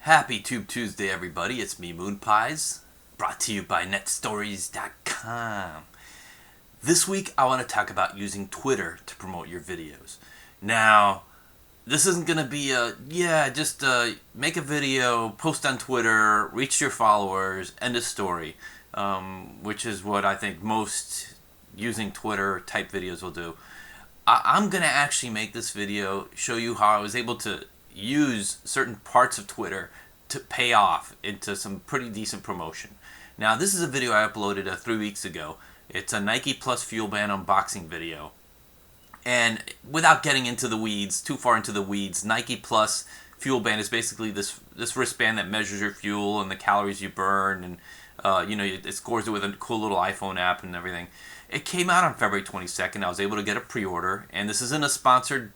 Happy Tube Tuesday, everybody. It's me, Moon Pies, brought to you by netstories.com. This week, I want to talk about using Twitter to promote your videos. Now, this isn't going to be just make a video, post on Twitter, reach your followers, end of story, which is what I think most using Twitter type videos will do. I'm going to actually make this video, show you how I was able to use certain parts of Twitter to pay off into some pretty decent promotion. Now, this is a video I uploaded 3 weeks ago. It's a Nike Plus Fuel Band unboxing video. And without getting into the weeds, too far into the weeds, Nike Plus Fuel Band is basically this wristband that measures your fuel and the calories you burn, and it scores it with a cool little iPhone app and everything. It came out on February 22nd. I was able to get a pre-order, and this isn't a sponsored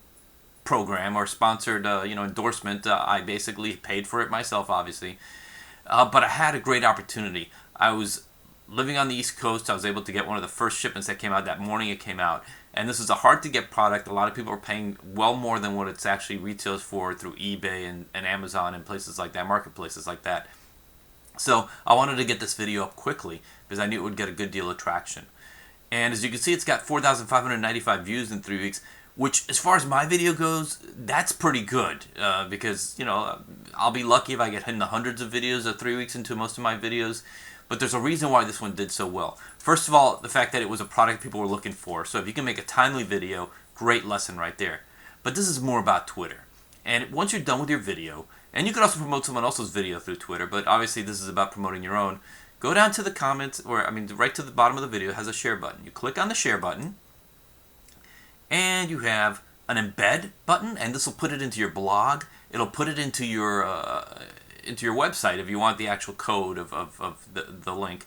program or sponsored endorsement. I basically paid for it myself, obviously, but I had a great opportunity. I was living on the East Coast. I was able to get one of the first shipments that came out that morning it came out, and this is a hard to get product. A lot of people are paying well more than what it's actually retails for through eBay and Amazon and places like that, marketplaces like that. So I wanted to get this video up quickly because I knew it would get a good deal of traction. And as you can see, it's got 4,595 views in 3 weeks, which, as far as my video goes, that's pretty good, because, I'll be lucky if I get in the hundreds of videos 3 weeks into most of my videos, but there's a reason why this one did so well. First of all, the fact that it was a product people were looking for, so if you can make a timely video, great lesson right there. But this is more about Twitter, and once you're done with your video, and you can also promote someone else's video through Twitter, but obviously this is about promoting your own, go down to the comments, right to the bottom of the video, it has a share button. You click on the share button, and you have an embed button, and this will put it into your blog. It'll put it into your website if you want the actual code of the link.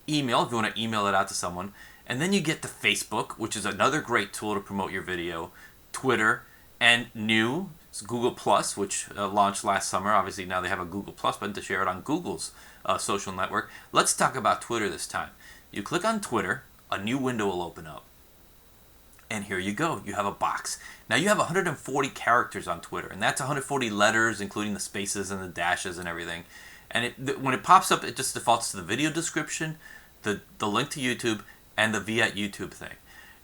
Email, if you want to email it out to someone. And then you get to Facebook, which is another great tool to promote your video. Twitter, and new, it's Google Plus, which launched last summer. Obviously now they have a Google Plus button to share it on Google's social network. Let's talk about Twitter this time. You click on Twitter, a new window will open up. And here you go. You have a box. Now you have 140 characters on Twitter, and that's 140 letters, including the spaces and the dashes and everything. And when it pops up, it just defaults to the video description, the link to YouTube, and the via YouTube thing.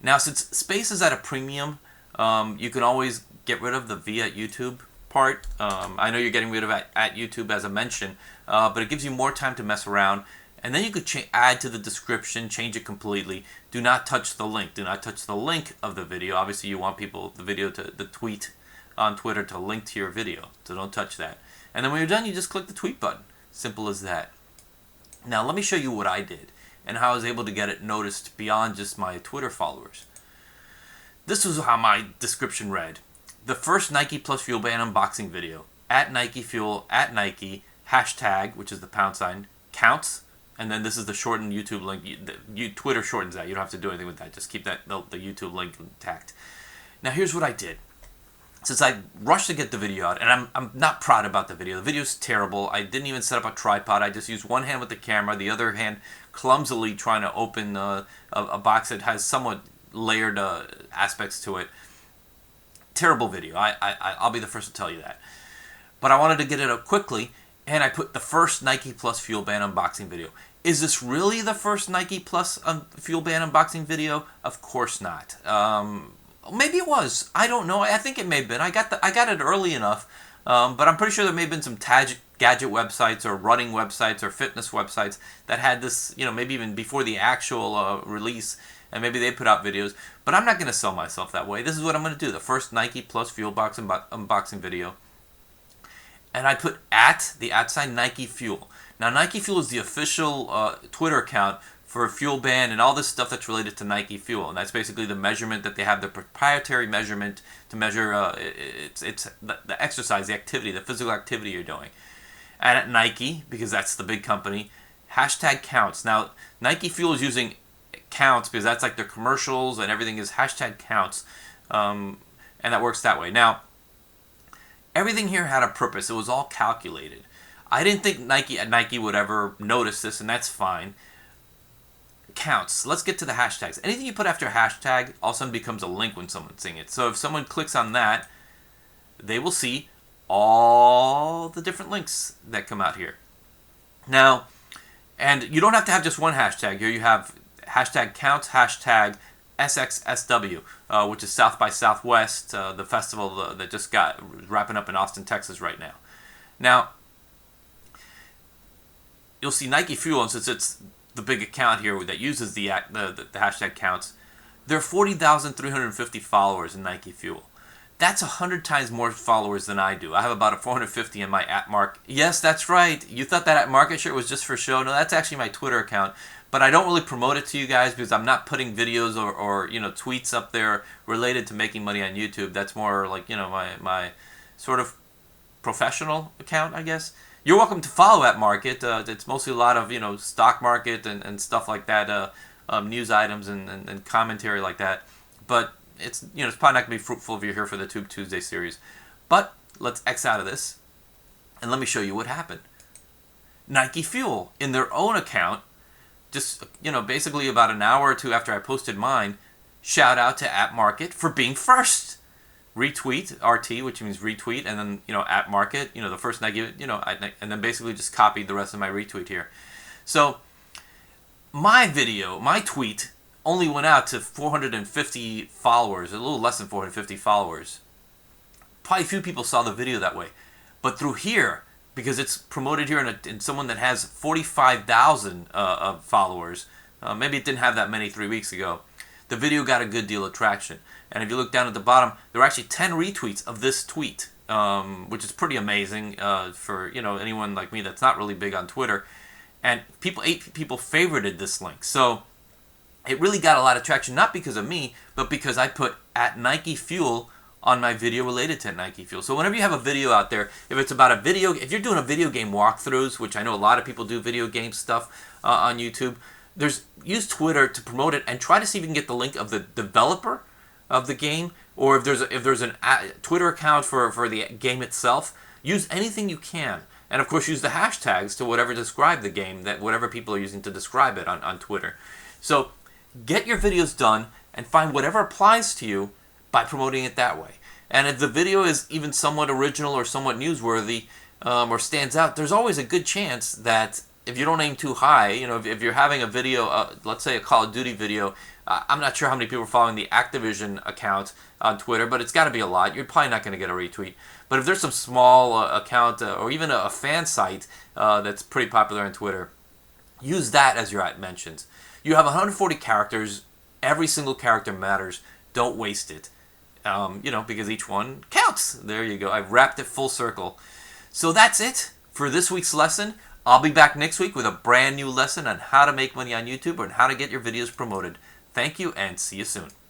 Now, since space is at a premium, you can always get rid of the via YouTube part. I know you're getting rid of at YouTube as a mention, but it gives you more time to mess around. And then you could add to the description, change it completely. Do not touch the link. Do not touch the link of the video. Obviously, you want the tweet on Twitter to link to your video. So don't touch that. And then when you're done, you just click the tweet button. Simple as that. Now, let me show you what I did and how I was able to get it noticed beyond just my Twitter followers. This was how my description read. The first Nike Plus Fuel Band unboxing video. At Nike Fuel, at Nike, hashtag, which is the # counts. And then this is the shortened YouTube link. Twitter shortens that. You don't have to do anything with that. Just keep the YouTube link intact. Now, here's what I did. Since I rushed to get the video out, and I'm not proud about the video. The video's terrible. I didn't even set up a tripod. I just used one hand with the camera, the other hand clumsily trying to open a box that has somewhat layered aspects to it. Terrible video. I'll be the first to tell you that. But I wanted to get it up quickly, and I put the first Nike Plus Fuel Band unboxing video. Is this really the first Nike Plus Fuel Band unboxing video? Of course not. Maybe it was. I don't know. I think it may have been. I got it early enough, but I'm pretty sure there may have been some gadget websites or running websites or fitness websites that had this, maybe even before the actual release, and maybe they put out videos. But I'm not going to sell myself that way. This is what I'm going to do. The first Nike Plus Fuel Box unboxing video. And I put the @ Nike Fuel. Now, Nike Fuel is the official Twitter account for Fuel Band and all this stuff that's related to Nike Fuel. And that's basically the measurement that they have, the proprietary measurement to measure it's the exercise, the activity, the physical activity you're doing. And at Nike, because that's the big company, #counts. Now, Nike Fuel is using counts because that's like their commercials and everything is #counts. And that works that way. Now, everything here had a purpose. It was all calculated. I didn't think Nike would ever notice this, and that's fine. Counts. Let's get to the hashtags. Anything you put after a hashtag all of a sudden becomes a link when someone's seeing it. So if someone clicks on that, they will see all the different links that come out here. Now, and you don't have to have just one hashtag. Here you have hashtag counts, hashtag SXSW, which is South by Southwest, the festival that just got wrapping up in Austin, Texas right now. Now, you'll see Nike Fuel, and since it's the big account here that uses the hashtag counts, there are 40,350 followers in Nike Fuel. That's 100 times more followers than I do. I have about 450 in my @mark. Yes, that's right. You thought that @market shirt was just for show. No, that's actually my Twitter account. But I don't really promote it to you guys because I'm not putting videos or tweets up there related to making money on YouTube. That's more like my sort of professional account, I guess. You're welcome to follow @market. It's mostly a lot of stock market and stuff like that, news items and commentary like that. But it's it's probably not going to be fruitful if you're here for the Tube Tuesday series. But let's X out of this and let me show you what happened. Nike Fuel, in their own account, just basically about an hour or two after I posted mine, shout out to @market for being first. Retweet RT, which means retweet, and then @market, the first Nike, and then basically just copied the rest of my retweet here. So my tweet only went out to 450 followers, a little less than 450 followers. Probably few people saw the video that way. But through here, because it's promoted here in someone that has 45,000 followers, maybe it didn't have that many 3 weeks ago, the video got a good deal of traction. And if you look down at the bottom, there were actually 10 retweets of this tweet, which is pretty amazing for anyone like me that's not really big on Twitter. And 8 people favorited this link. So it really got a lot of traction, not because of me, but because I put @Nike Fuel on my video related to Nike Fuel. So whenever you have a video out there, if you're doing a video game walkthroughs, which I know a lot of people do video game stuff on YouTube, use Twitter to promote it and try to see if you can get the link of the developer of the game, or if there's a Twitter account for the game itself. Use anything you can. And of course use the hashtags to whatever describe the game, that whatever people are using to describe it on Twitter. So get your videos done and find whatever applies to you by promoting it that way. And if the video is even somewhat original or somewhat newsworthy or stands out, there's always a good chance that if you don't aim too high, if you're having a video, let's say a Call of Duty video, I'm not sure how many people are following the Activision account on Twitter, but it's got to be a lot. You're probably not going to get a retweet. But if there's some small account or even a fan site that's pretty popular on Twitter, use that as your @mentions. You have 140 characters. Every single character matters. Don't waste it. Because each one counts. There you go. I've wrapped it full circle. So that's it for this week's lesson. I'll be back next week with a brand new lesson on how to make money on YouTube and how to get your videos promoted. Thank you and see you soon.